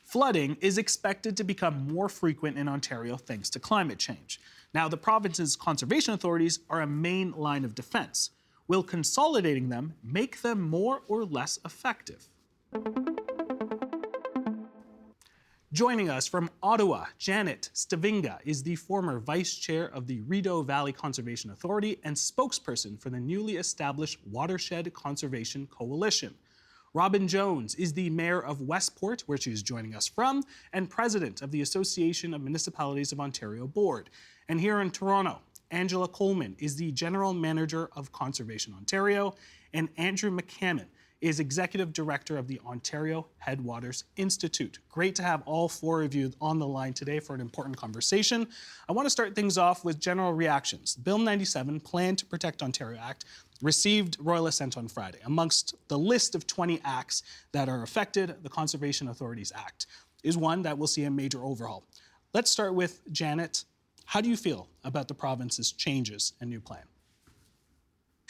Flooding is expected to become more frequent in Ontario thanks to climate change. Now, the province's conservation authorities are a main line of defense. Will consolidating them make them more or less effective? Joining us from Ottawa, Janet Stavinga is the former vice chair of the Rideau Valley Conservation Authority and spokesperson for the newly established Watershed Conservation Coalition. Robin Jones is the mayor of Westport, where she is joining us from, and president of the Association of Municipalities of Ontario board. And here in Toronto, Angela Coleman is the general manager of Conservation Ontario, and Andrew McCammon is executive director of the Ontario Headwaters Institute. Great to have all four of you on the line today for an important conversation. I want to start things off with general reactions. Bill 97, Plan to Protect Ontario Act, received royal assent on Friday. Amongst the list of 20 acts that are affected, the Conservation Authorities Act is one that will see a major overhaul. Let's start with Janet. How do you feel about the province's changes and new plan?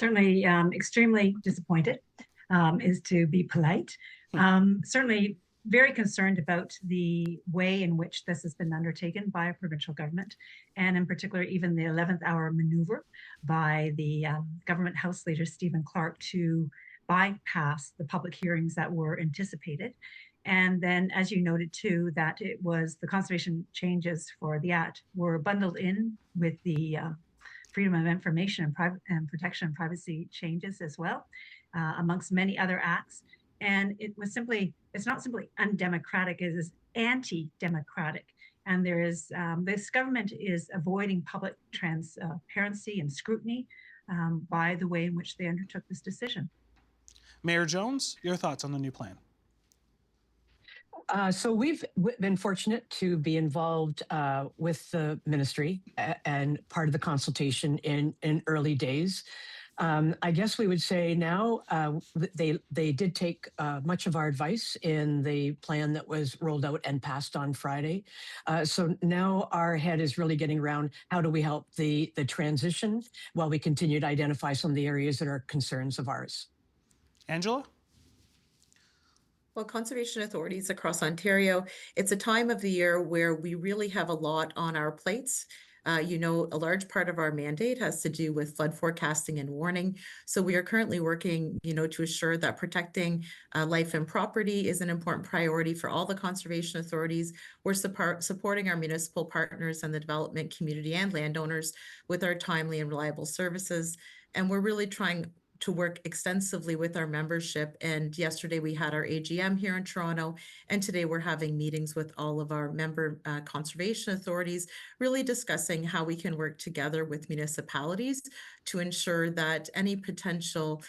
Certainly extremely disappointed, is to be polite. Certainly very concerned about the way in which this has been undertaken by a provincial government, and in particular, even the 11th hour maneuver by the government House Leader Stephen Clark to bypass the public hearings that were anticipated. And then, as you noted too, that it was the conservation changes for the Act were bundled in with the freedom of information and protection and privacy changes as well, amongst many other acts. And it's not simply undemocratic, it is anti-democratic. And there is, this government is avoiding public transparency and scrutiny by the way in which they undertook this decision. Mayor Jones, your thoughts on the new plan? So we've been fortunate to be involved with the ministry and part of the consultation in early days. I guess we would say now they did take much of our advice in the plan that was rolled out and passed on Friday. So now our head is really getting around how do we help the transition while we continue to identify some of the areas that are concerns of ours. Angela? Well, conservation authorities across Ontario, it's a time of the year where we really have a lot on our plates. A large part of our mandate has to do with flood forecasting and warning. So we are currently working, to assure that protecting life and property is an important priority for all the conservation authorities. We're supporting our municipal partners and the development community and landowners with our timely and reliable services. And we're really trying to work extensively with our membership. And yesterday we had our AGM here in Toronto, and today we're having meetings with all of our member conservation authorities, really discussing how we can work together with municipalities to ensure that any potential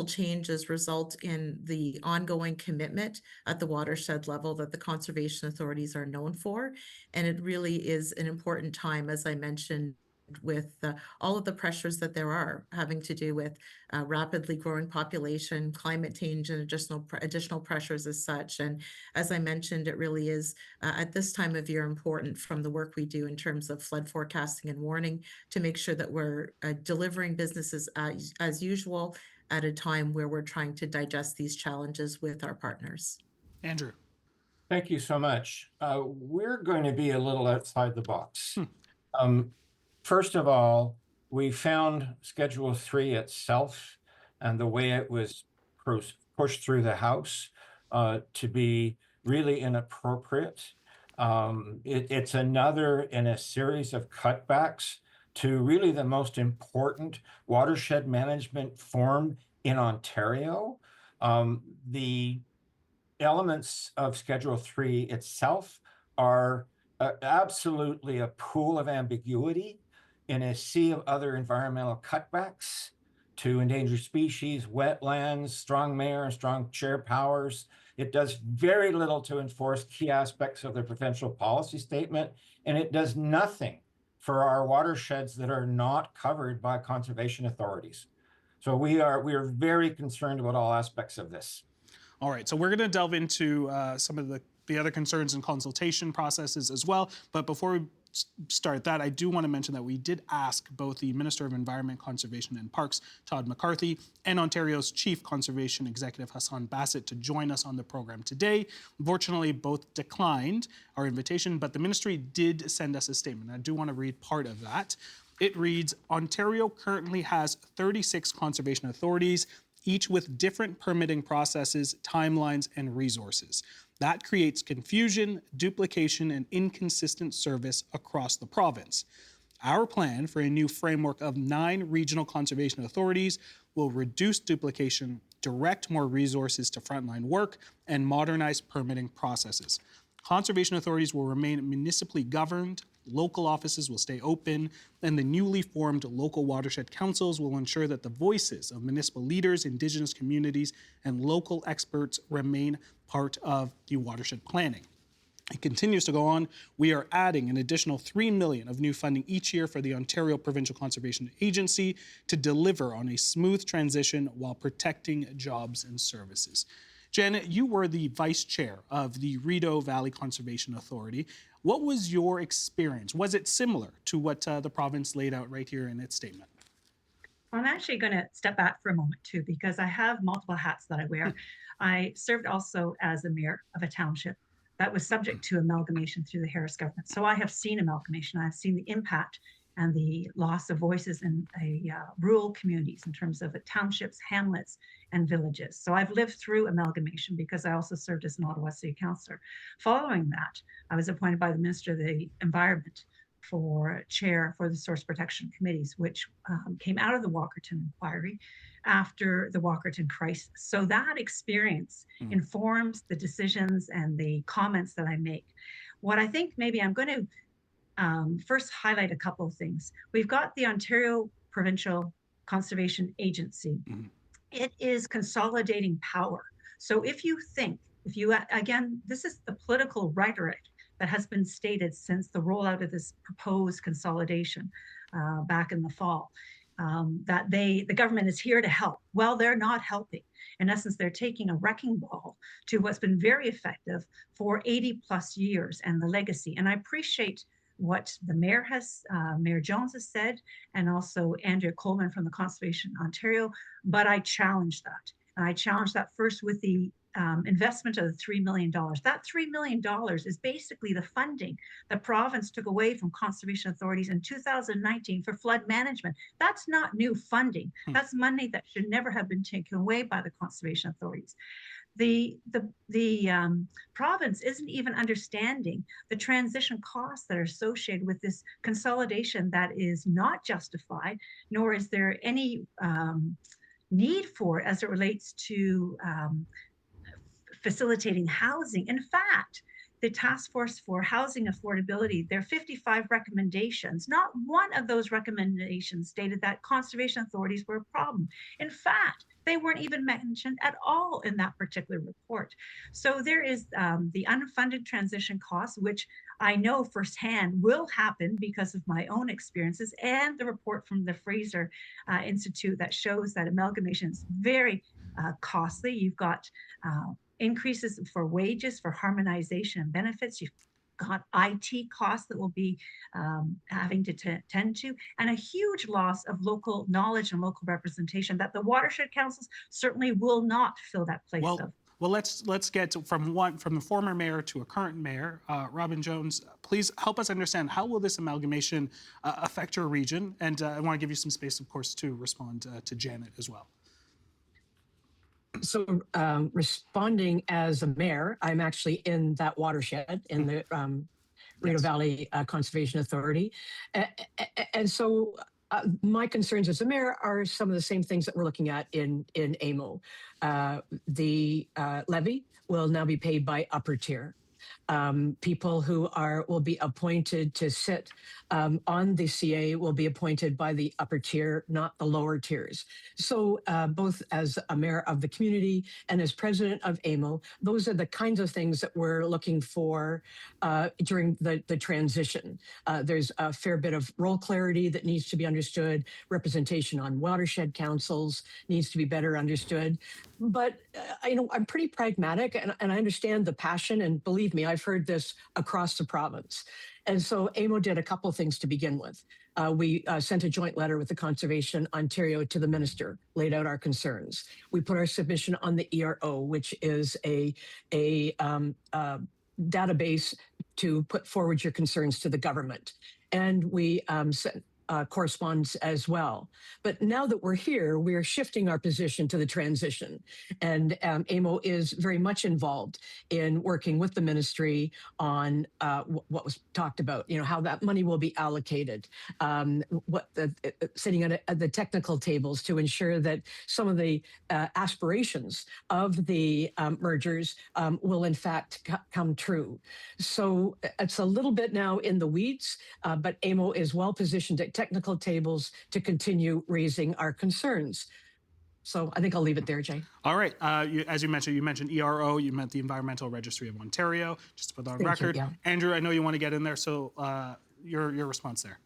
changes result in the ongoing commitment at the watershed level that the conservation authorities are known for. And it really is an important time, as I mentioned, with all of the pressures that there are having to do with rapidly growing population, climate change, and additional pressures as such. And as I mentioned, it really is at this time of year important from the work we do in terms of flood forecasting and warning to make sure that we're delivering businesses as usual at a time where we're trying to digest these challenges with our partners. Andrew. Thank you so much. We're going to be a little outside the box. First of all, we found Schedule 3 itself and the way it was pushed through the House to be really inappropriate. It's another in a series of cutbacks to really the most important watershed management form in Ontario. The elements of Schedule 3 itself are absolutely a pool of ambiguity in a sea of other environmental cutbacks to endangered species, wetlands, strong mayor, and strong chair powers. It does very little to enforce key aspects of the provincial policy statement, and it does nothing for our watersheds that are not covered by conservation authorities. So we are very concerned about all aspects of this. All right, so we're going to delve into some of the other concerns and consultation processes as well. But before we start that, I do want to mention that we did ask both the Minister of Environment, Conservation and Parks, Todd McCarthy, and Ontario's Chief Conservation Executive, Hassan Bassett, to join us on the program today. Unfortunately, both declined our invitation, but the ministry did send us a statement. I do want to read part of that. It reads, Ontario currently has 36 conservation authorities, each with different permitting processes, timelines, and resources. That creates confusion, duplication, and inconsistent service across the province. Our plan for a new framework of 9 regional conservation authorities will reduce duplication, direct more resources to frontline work, and modernize permitting processes. Conservation authorities will remain municipally governed, local offices will stay open, and the newly formed local watershed councils will ensure that the voices of municipal leaders, Indigenous communities, and local experts remain part of the watershed planning. It continues to go on. We are adding an additional $3 million of new funding each year for the Ontario Provincial Conservation Agency to deliver on a smooth transition while protecting jobs and services. Janet, you were the vice chair of the Rideau Valley Conservation Authority. What was your experience? Was it similar to what the province laid out right here in its statement? I'm actually going to step back for a moment too, because I have multiple hats that I wear. I served also as the mayor of a township that was subject to amalgamation through the Harris government. So I have seen amalgamation. I've seen the impact and the loss of voices in rural communities in terms of townships, hamlets, and villages. So I've lived through amalgamation because I also served as an Ottawa City Councillor. Following that, I was appointed by the Minister of the Environment for chair for the source protection committees, which came out of the Walkerton inquiry after the Walkerton crisis. So that experience informs the decisions and the comments that I make. What I think maybe I'm going to first highlight a couple of things. We've got the Ontario Provincial Conservation Agency. It is consolidating power. So if you again, this is the political rhetoric that has been stated since the rollout of this proposed consolidation back in the fall, that the government is here to help. Well, they're not helping. In essence, they're taking a wrecking ball to what's been very effective for 80 plus years and the legacy. And I appreciate what the mayor Mayor Jones has said, and also Andrew Coleman from the Conservation Ontario, but I challenge that. And I challenge that first with the investment of the $3 million. That $3 million is basically the funding the province took away from conservation authorities in 2019 for flood management. That's not new funding. That's money that should never have been taken away by the conservation authorities. The province isn't even understanding the transition costs that are associated with this consolidation that is not justified, nor is there any need for it as it relates to facilitating housing. In fact, the Task Force for Housing Affordability, their 55 recommendations, not one of those recommendations stated that conservation authorities were a problem. In fact, they weren't even mentioned at all in that particular report. So there is the unfunded transition costs, which I know firsthand will happen because of my own experiences, and the report from the Fraser Institute that shows that amalgamation is very costly. You've got increases for wages, for harmonization and benefits. You've got IT costs that will be having to tend to, and a huge loss of local knowledge and local representation that the watershed councils certainly will not fill that place of. Well, let's get to, from the former mayor to a current mayor, Robin Jones. Please help us understand, how will this amalgamation affect your region? And I want to give you some space, of course, to respond to Janet as well. So responding as a mayor, I'm actually in that watershed in the Rideau Valley Conservation Authority. And so my concerns as a mayor are some of the same things that we're looking at in AMO. The levy will now be paid by upper tier. People who will be appointed to sit on the CA will be appointed by the upper tier, not the lower tiers. So both as a mayor of the community and as president of AMO, those are the kinds of things that we're looking for during the transition. There's a fair bit of role clarity that needs to be understood. Representation on watershed councils needs to be better understood. But I'm pretty pragmatic, and I understand the passion, and believe believe me, I've heard this across the province. And so AMO did a couple of things to begin with. We sent a joint letter with the Conservation Ontario to the minister, laid out our concerns. We put our submission on the ERO, which is a database to put forward your concerns to the government. And we sent corresponds as well. But now that we're here, we're shifting our position to the transition. And AMO is very much involved in working with the ministry on what was talked about, how that money will be allocated, sitting at the technical tables to ensure that some of the aspirations of the mergers will in fact come true. So it's a little bit now in the weeds, but AMO is well positioned at technical tables to continue raising our concerns. So I think I'll leave it there, Jay. All right. As you mentioned ERO, you meant the Environmental Registry of Ontario, just to put that on record. Yeah. Andrew, I know you want to get in there, so your response there.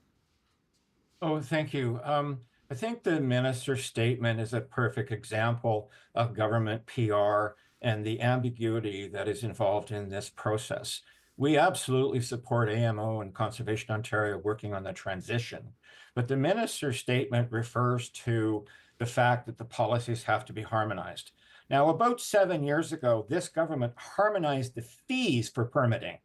Oh, thank you. I think the minister's statement is a perfect example of government PR and the ambiguity that is involved in this process. We absolutely support AMO and Conservation Ontario working on the transition, but the minister's statement refers to the fact that the policies have to be harmonized. Now, about 7 years ago, this government harmonized the fees for permitting.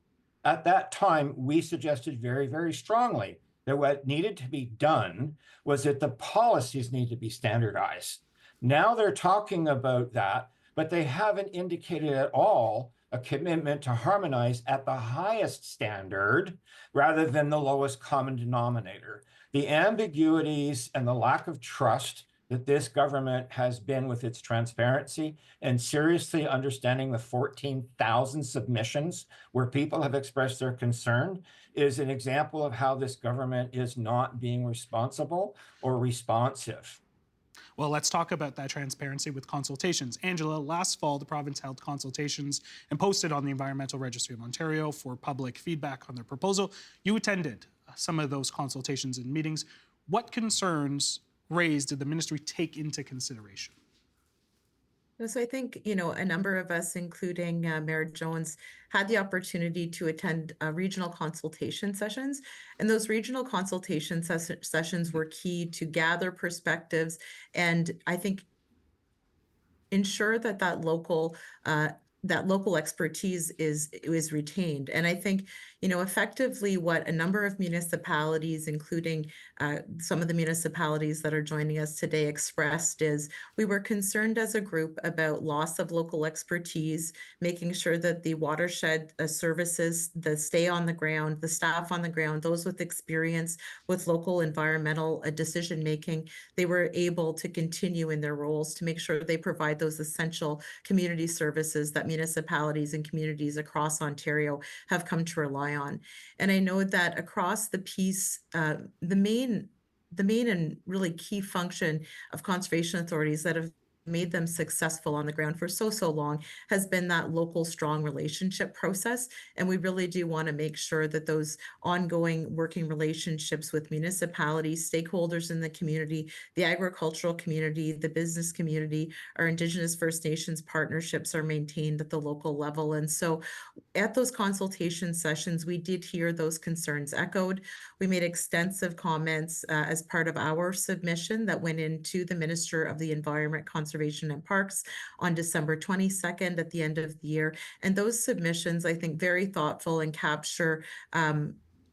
At that time, we suggested very, very strongly that what needed to be done was that the policies need to be standardized. Now they're talking about that, but they haven't indicated at all a commitment to harmonize at the highest standard rather than the lowest common denominator. The ambiguities and the lack of trust that this government has been with its transparency and seriously understanding the 14,000 submissions where people have expressed their concern is an example of how this government is not being responsible or responsive. Well, let's talk about that transparency with consultations. Angela, last fall, the province held consultations and posted on the Environmental Registry of Ontario for public feedback on their proposal. You attended some of those consultations and meetings. What concerns raised did the ministry take into consideration? So I think, a number of us, including Mayor Jones, had the opportunity to attend regional consultation sessions. And those regional consultation sessions were key to gather perspectives and I think ensure that local expertise is retained. And I think, effectively what a number of municipalities, including some of the municipalities that are joining us today, expressed is we were concerned as a group about loss of local expertise, making sure that the watershed services, the stay on the ground, the staff on the ground, those with experience with local environmental decision making, they were able to continue in their roles to make sure they provide those essential community services that municipalities and communities across Ontario have come to rely on. And I know that across the piece, the main and really key function of conservation authorities that have made them successful on the ground for so long has been that local strong relationship process. And we really do want to make sure that those ongoing working relationships with municipalities, stakeholders in the community, the agricultural community, the business community, our Indigenous First Nations partnerships are maintained at the local level. And so at those consultation sessions, we did hear those concerns echoed. We made extensive comments as part of our submission that went into the Minister of the Environment, Conservation and Parks on December 22nd at the end of the year. And those submissions, I think, very thoughtful and capture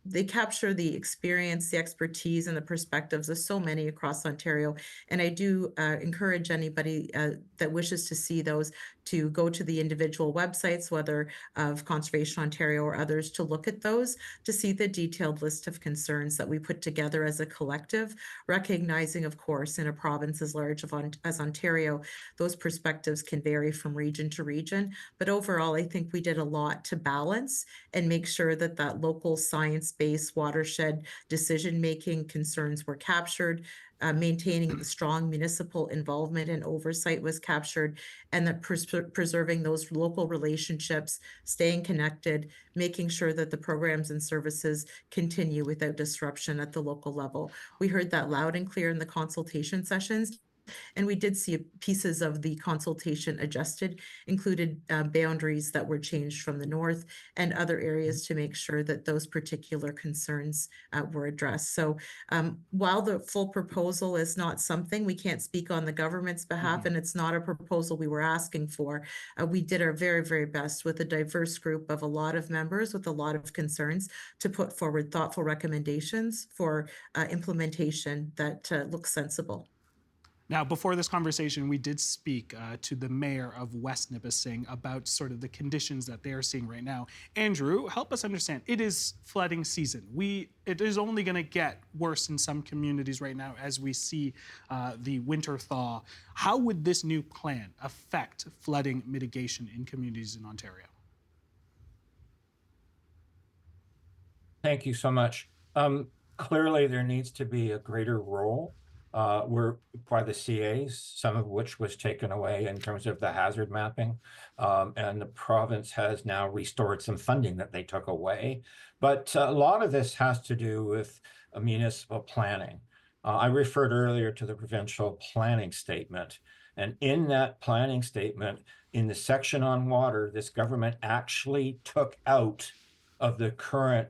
they capture the experience, the expertise, and the perspectives of so many across Ontario. And I do encourage anybody that wishes to see those to go to the individual websites, whether of Conservation Ontario or others, to look at those, to see the detailed list of concerns that we put together as a collective, recognizing, of course, in a province as large as Ontario, those perspectives can vary from region to region. But overall, I think we did a lot to balance and make sure that local science-based watershed decision-making concerns were captured, maintaining the strong municipal involvement and oversight was captured, and that preserving those local relationships, staying connected, making sure that the programs and services continue without disruption at the local level. We heard that loud and clear in the consultation sessions. And we did see pieces of the consultation adjusted, included boundaries that were changed from the north and other areas to make sure that those particular concerns were addressed. So while the full proposal is not something, we can't speak on the government's behalf, and it's not a proposal we were asking for, we did our very, very best with a diverse group of a lot of members with a lot of concerns to put forward thoughtful recommendations for implementation that looks sensible. Now, before this conversation, we did speak to the mayor of West Nipissing about sort of the conditions that they are seeing right now. Andrew, help us understand. It is flooding season. It is only going to get worse in some communities right now as we see the winter thaw. How would this new plan affect flooding mitigation in communities in Ontario? Thank you so much. Clearly, there needs to be a greater role by the CAs, some of which was taken away in terms of the hazard mapping. And the province has now restored some funding that they took away. But a lot of this has to do with municipal planning. I referred earlier to the provincial planning statement. And in that planning statement, in the section on water, this government actually took out of the current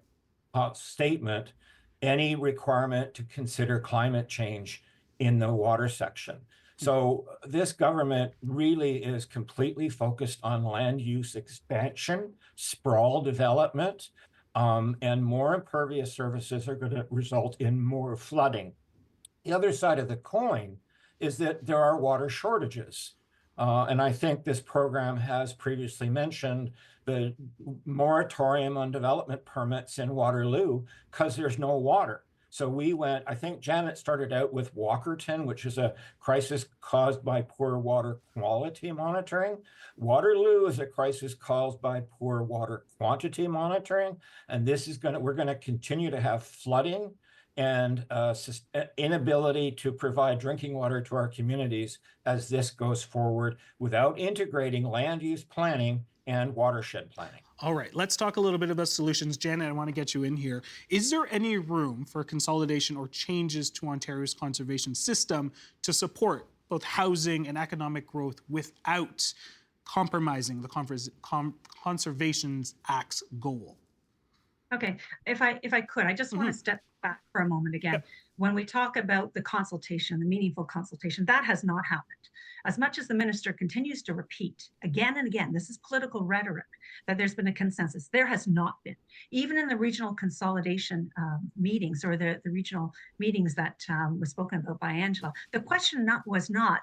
statement any requirement to consider climate change in the water section. So this government really is completely focused on land use expansion, sprawl development, and more impervious surfaces are going to result in more flooding. The other side of the coin is that there are water shortages. And I think this program has previously mentioned the moratorium on development permits in Waterloo because there's no water. So we went, I think Janet started out with Walkerton, which is a crisis caused by poor water quality monitoring. Waterloo is a crisis caused by poor water quantity monitoring. And this is we're going to continue to have flooding and inability to provide drinking water to our communities as this goes forward without integrating land use planning and watershed planning. All right, let's talk a little bit about solutions. Janet, I want to get you in here. Is there any room for consolidation or changes to Ontario's conservation system to support both housing and economic growth without compromising the Conservation Act's goal? Okay, if I could, I just want to step back for a moment again. Yep. When we talk about the consultation, the meaningful consultation, that has not happened. As much as the minister continues to repeat again and again, this is political rhetoric, that there's been a consensus, there has not been. Even in the regional consolidation meetings or the regional meetings that was spoken about by Angela, the question was not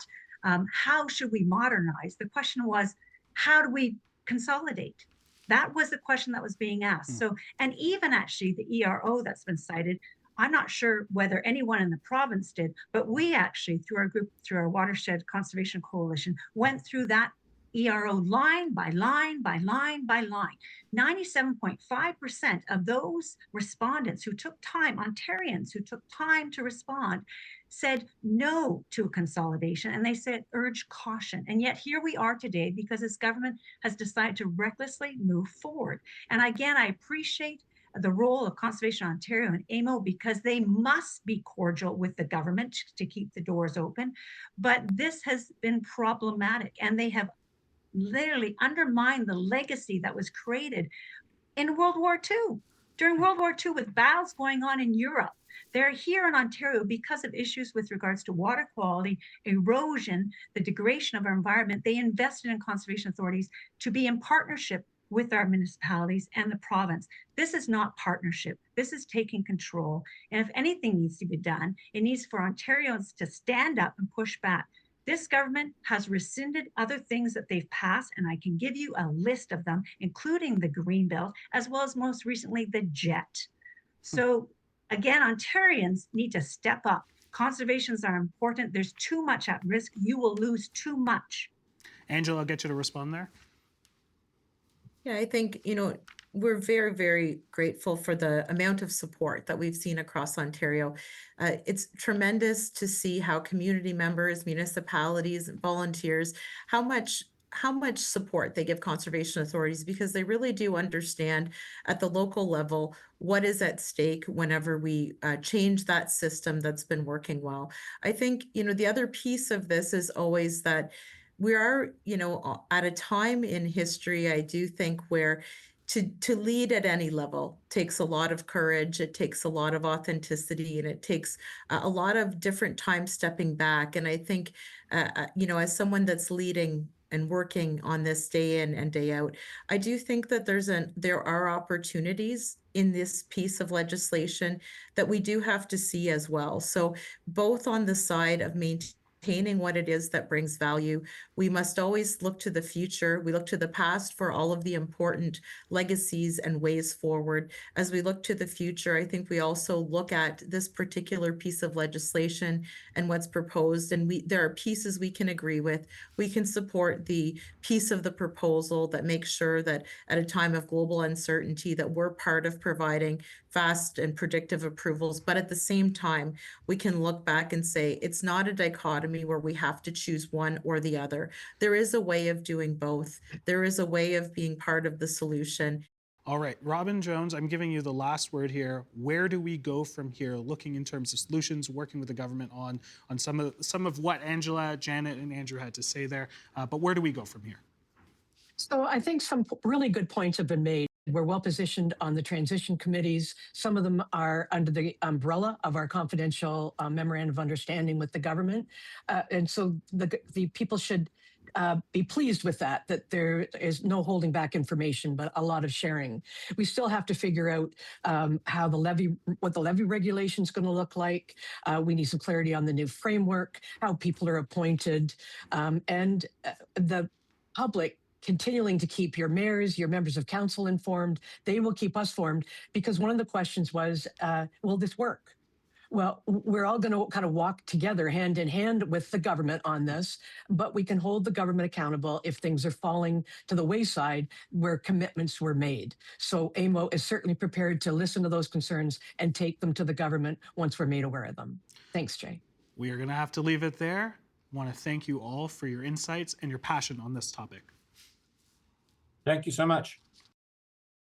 how should we modernize? The question was, how do we consolidate? That was the question that was being asked. So, and even actually the ERO that's been cited, I'm not sure whether anyone in the province did, but we actually, through our group, through our Watershed Conservation Coalition, went through that ERO line by line by line by line. 97.5% of those respondents who took time, Ontarians who took time to respond, said no to a consolidation, and they said urge caution. And yet here we are today because this government has decided to recklessly move forward. And again, I appreciate the role of Conservation Ontario and AMO because they must be cordial with the government to keep the doors open. But this has been problematic, and they have literally undermined the legacy that was created in World War II. During World War II, with battles going on in Europe, they're here in Ontario because of issues with regards to water quality, erosion, the degradation of our environment. They invested in conservation authorities to be in partnership with our municipalities and the province. This is not partnership. This is taking control. And if anything needs to be done, it needs for Ontarians to stand up and push back. This government has rescinded other things that they've passed, and I can give you a list of them, including the Greenbelt, as well as most recently the JET. So again, Ontarians need to step up. Conservations are important. There's too much at risk. You will lose too much. Angela, I'll get you to respond there. Yeah, I think, we're very, very grateful for the amount of support that we've seen across Ontario. It's tremendous to see how community members, municipalities, volunteers, how much how much support they give conservation authorities, because they really do understand at the local level what is at stake whenever we change that system that's been working well. I think, the other piece of this is always that we are, at a time in history, I do think, where to lead at any level takes a lot of courage, it takes a lot of authenticity, and it takes a lot of different time stepping back. And I think, as someone that's leading and working on this day in and day out, I do think that there are opportunities in this piece of legislation that we do have to see as well. So both on the side of maintaining what it is that brings value, we must always look to the future. We look to the past for all of the important legacies and ways forward. As we look to the future, I think we also look at this particular piece of legislation and what's proposed, and there are pieces we can agree with. We can support the piece of the proposal that makes sure that at a time of global uncertainty that we're part of providing fast and predictive approvals, but at the same time, we can look back and say it's not a dichotomy where we have to choose one or the other. There is a way of doing both. There is a way of being part of the solution. All right, Robin Jones, I'm giving you the last word here. Where do we go from here, looking in terms of solutions, working with the government on some of what Angela, Janet, and Andrew had to say there, but where do we go from here? So I think some really good points have been made. We're well positioned on the transition committees. Some of them are under the umbrella of our confidential memorandum of understanding with the government. And so the people should be pleased with that there is no holding back information, but a lot of sharing. We still have to figure out what the levy regulation is going to look like. We need some clarity on the new framework, how people are appointed, and the public continuing to keep your mayors, your members of council informed. They will keep us informed, because one of the questions was, will this work? Well, we're all going to kind of walk together hand in hand with the government on this, but we can hold the government accountable if things are falling to the wayside where commitments were made. So AMO is certainly prepared to listen to those concerns and take them to the government once we're made aware of them. Thanks, Jay. We are going to have to leave it there. I want to thank you all for your insights and your passion on this topic. Thank you so much.